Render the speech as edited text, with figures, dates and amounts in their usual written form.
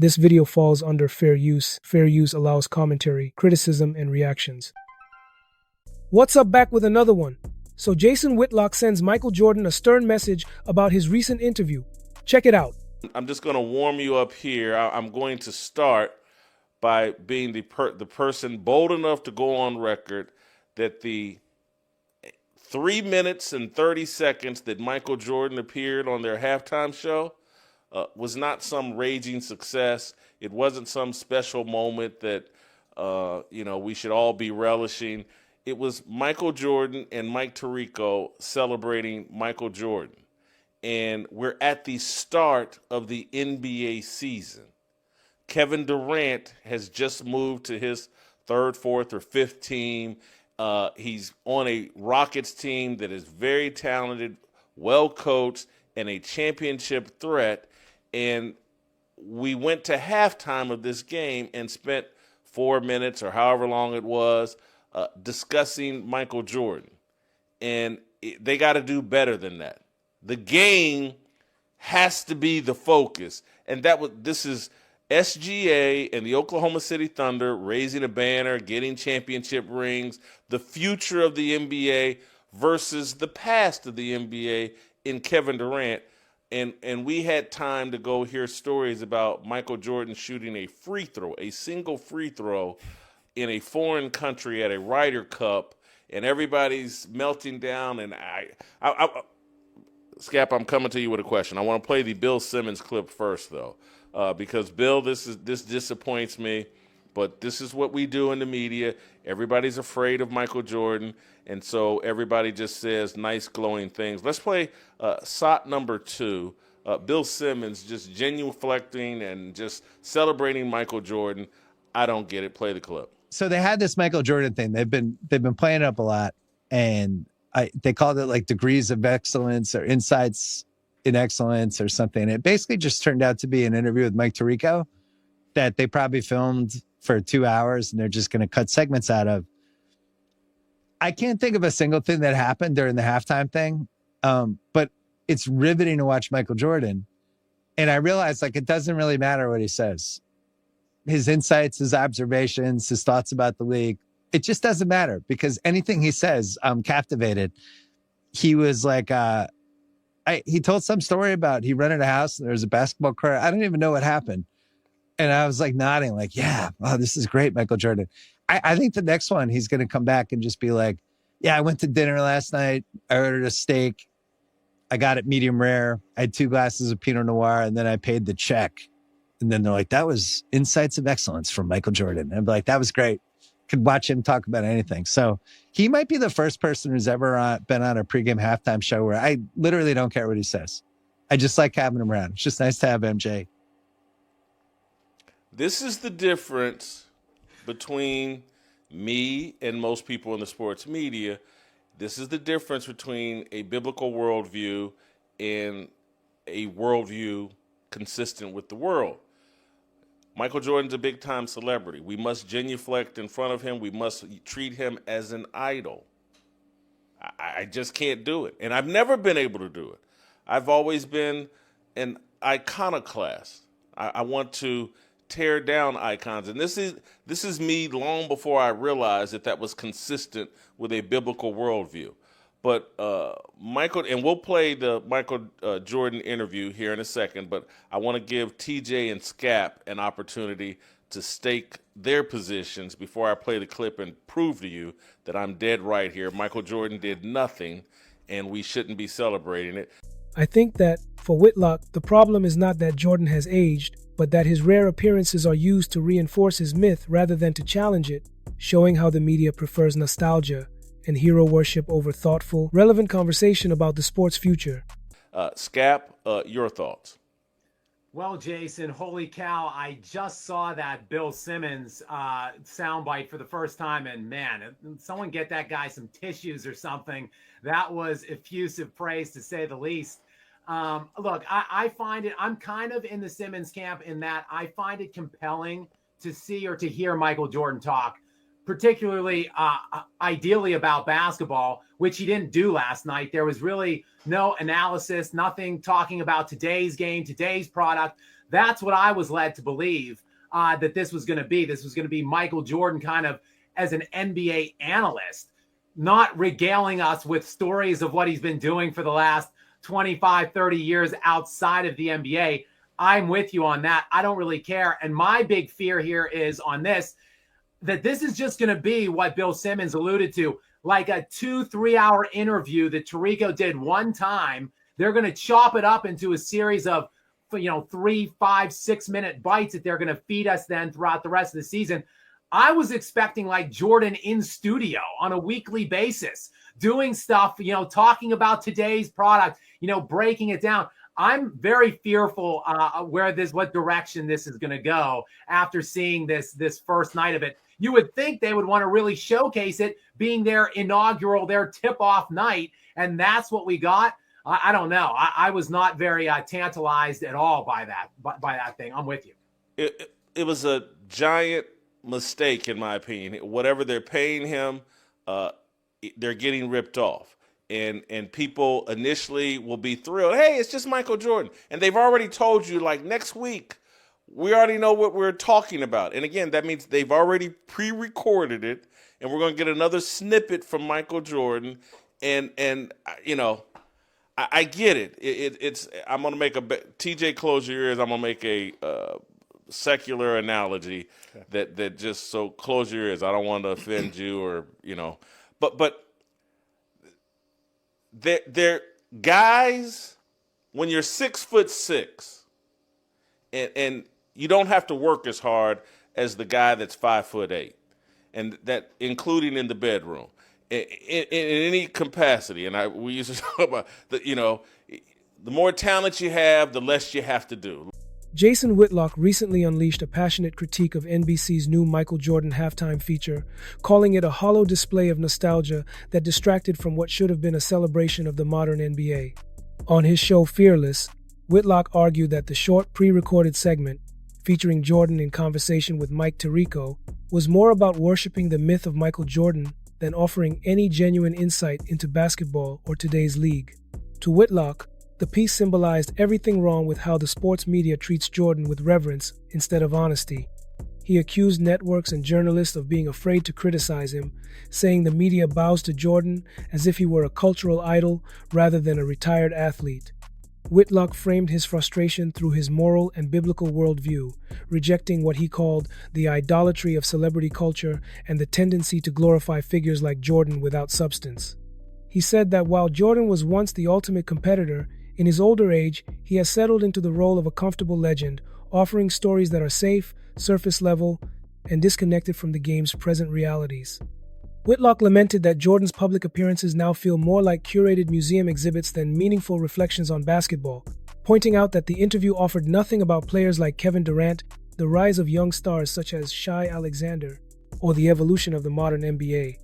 This video falls under fair use. Fair use allows commentary, criticism, and reactions. What's up, back with another one. So Jason Whitlock sends Michael Jordan a stern message about his recent interview. Check it out. I'm just going to warm you up here. I'm going to start by being the person bold enough to go on record that the 3 minutes and 30 seconds that Michael Jordan appeared on their halftime show was not some raging success. It wasn't some special moment that, we should all be relishing. It was Michael Jordan and Mike Tirico celebrating Michael Jordan. And we're at the start of the NBA season. Kevin Durant has just moved to his third, fourth, or fifth team. He's on a Rockets team that is very talented, well coached, and a championship threat. And we went to halftime of this game and spent 4 minutes or however long it was discussing Michael Jordan. And they got to do better than that. The game has to be the focus. And this is SGA and the Oklahoma City Thunder raising a banner, getting championship rings, the future of the NBA versus the past of the NBA in Kevin Durant. And we had time to go hear stories about Michael Jordan shooting a single free throw in a foreign country at a Ryder Cup, and everybody's melting down. And Scap, I'm coming to you with a question. I want to play the Bill Simmons clip first, though, because Bill, this disappoints me, but this is what we do in the media. Everybody's afraid of Michael Jordan, and so everybody just says nice, glowing things. Let's play SOT number 2. Bill Simmons just genuflecting and just celebrating Michael Jordan. I don't get it. Play the clip. So they had this Michael Jordan thing. They've been playing it up a lot, and they called it like degrees of excellence or insights in excellence or something. It basically just turned out to be an interview with Mike Tirico that they probably filmed for 2 hours, and they're just going to cut segments out of. I can't think of a single thing that happened during the halftime thing, but it's riveting to watch Michael Jordan. And I realized, it doesn't really matter what he says. His insights, his observations, his thoughts about the league, it just doesn't matter, because anything he says, I'm captivated. He was like, he told some story about he rented a house and there was a basketball court. I don't even know what happened. And I was nodding, yeah, oh, this is great, Michael Jordan. I think the next one, he's going to come back and just be like, yeah, I went to dinner last night. I ordered a steak. I got it medium rare. I had 2 glasses of Pinot Noir, and then I paid the check. And then they're like, that was insights of excellence from Michael Jordan. And I'd be like, that was great. Could watch him talk about anything. So he might be the first person who's ever been on a pregame halftime show where I literally don't care what he says. I just like having him around. It's just nice to have MJ. This is the difference between me and most people in the sports media. This is the difference between a biblical worldview and a worldview consistent with the world. Michael Jordan's a big-time celebrity. We must genuflect in front of him. We must treat him as an idol. I just can't do it. And I've never been able to do it. I've always been an iconoclast. I want to tear down icons. And this is me long before I realized that was consistent with a biblical worldview. But Michael, and we'll play the Michael Jordan interview here in a second, but I want to give TJ and Scap an opportunity to stake their positions before I play the clip and prove to you that I'm dead right here. Michael Jordan did nothing, and we shouldn't be celebrating it. I think that, for Whitlock, the problem is not that Jordan has aged, but that his rare appearances are used to reinforce his myth rather than to challenge it, showing how the media prefers nostalgia and hero worship over thoughtful, relevant conversation about the sport's future. Scap, your thoughts? Well, Jason, holy cow, I just saw that Bill Simmons soundbite for the first time, and man, someone get that guy some tissues or something. That was effusive praise, to say the least. Look, I find it, I'm kind of in the Simmons camp in that I find it compelling to see or to hear Michael Jordan talk, particularly ideally about basketball, which he didn't do last night. There was really no analysis, nothing talking about today's game, today's product. That's what I was led to believe that this was going to be. This was going to be Michael Jordan kind of as an NBA analyst, not regaling us with stories of what he's been doing for the last 25, 30 years outside of the NBA. I'm with you on that. I don't really care. And my big fear here is on this, that this is just going to be what Bill Simmons alluded to, like a 2-3 hour interview that Tirico did one time. They're going to chop it up into a series of, 3, 5, 6 minute bites that they're going to feed us then throughout the rest of the season. I was expecting like Jordan in studio on a weekly basis, doing stuff, talking about today's product, breaking it down. I'm very fearful what direction this is going to go after seeing this first night of it. You would think they would want to really showcase it being their tip-off night, and that's what we got. I don't know. I was not very tantalized at all by that thing. I'm with you. It was a giant mistake, in my opinion. Whatever they're paying him, they're getting ripped off. And people initially will be thrilled. Hey, it's just Michael Jordan. And they've already told you, like, next week, we already know what we're talking about. And again, that means they've already pre-recorded it, and we're going to get another snippet from Michael Jordan. And I get it. It's I'm going to make TJ, close your ears. I'm going to make a secular analogy that just, so close your ears. I don't want to offend you or, but they're guys, when you're 6'6", and you don't have to work as hard as the guy that's 5'8", and that including in the bedroom, in any capacity. And we used to talk about the more talent you have, the less you have to do. Jason Whitlock recently unleashed a passionate critique of NBC's new Michael Jordan halftime feature, calling it a hollow display of nostalgia that distracted from what should have been a celebration of the modern NBA. On his show Fearless, Whitlock argued that the short pre-recorded segment, featuring Jordan in conversation with Mike Tirico, was more about worshiping the myth of Michael Jordan than offering any genuine insight into basketball or today's league. To Whitlock, the piece symbolized everything wrong with how the sports media treats Jordan with reverence instead of honesty. He accused networks and journalists of being afraid to criticize him, saying the media bows to Jordan as if he were a cultural idol rather than a retired athlete. Whitlock framed his frustration through his moral and biblical worldview, rejecting what he called the idolatry of celebrity culture and the tendency to glorify figures like Jordan without substance. He said that while Jordan was once the ultimate competitor, in his older age, he has settled into the role of a comfortable legend, offering stories that are safe, surface level, and disconnected from the game's present realities. Whitlock lamented that Jordan's public appearances now feel more like curated museum exhibits than meaningful reflections on basketball, pointing out that the interview offered nothing about players like Kevin Durant, the rise of young stars such as Shai Alexander, or the evolution of the modern NBA.